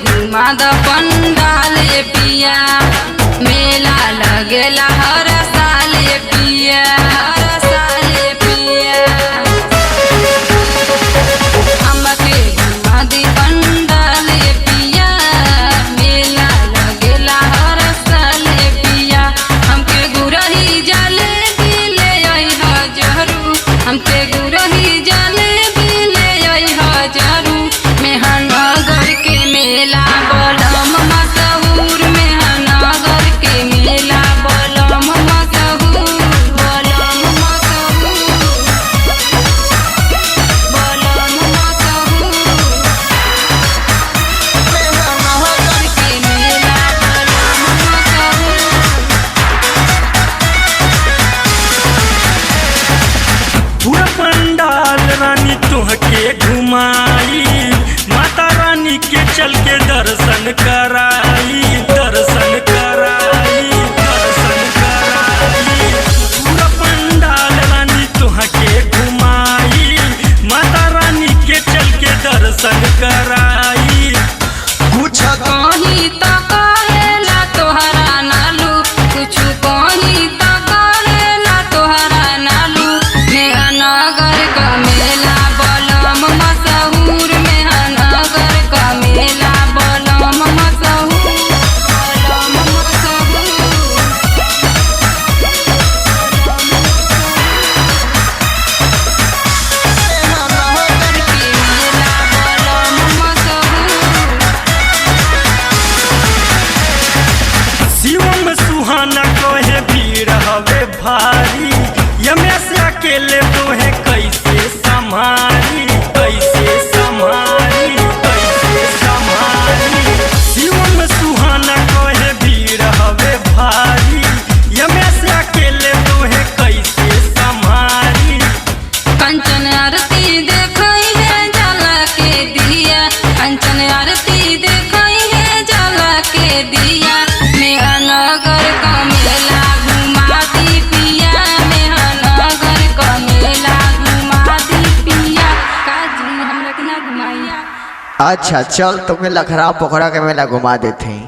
घुमाद पंडाल पिया मेला लगेला हर साल पिया हर साल पिया हमके घुमाद पंडाल पिया मेला लगेला हर साल पिया हमके गुरही जलेबी ले आई हजारू हमके गुरही जलेबी ले आई हजारू मेहनगर के मेला बलम मशहूर मेहनगर के मेला बलम मशहूर बलम मशहूर बलम मशहूर मेहनगर के मेला बलम मशहूर। पूरा पंडाल रानी तुहके घुमाई माता रानी के चल के दर्शन कराई दर्शन कराई दर्शन कराई। पूरा पंडाल रानी तुहके घुमाई माता रानी के चल के दर्शन कराई। कुछ कहीं तो कहेला तोहरा नालू कुछ कहीं तो कहेला तोहरा नालू मेहनगर का मेला बलम मशहूर मेहनगर का मेला बलम मशहूर बलम मशहूर मेहनगर के मेला बलम मशहूर। शिवम सुहाना कहे भीड़ हवे भारी यमे से अकेले तोहे कैसे संभाली कैसे संभाली कैसे संभाली। शिवम सुहाना कहे भीड़ हवे भारी यमे से अकेले तोहे कैसे संभाली। कंचन आरती देखई है जला के दिया कंचन आरती देखई है जला के दिया मेहनगर का मेला घुमाती पिया मेहनगर का मेला घुमाती पिया काजी हमरा के ना घुमाइया। अच्छा चल तुम्हें लखराव पोखरा के मेला घुमा देते हैं।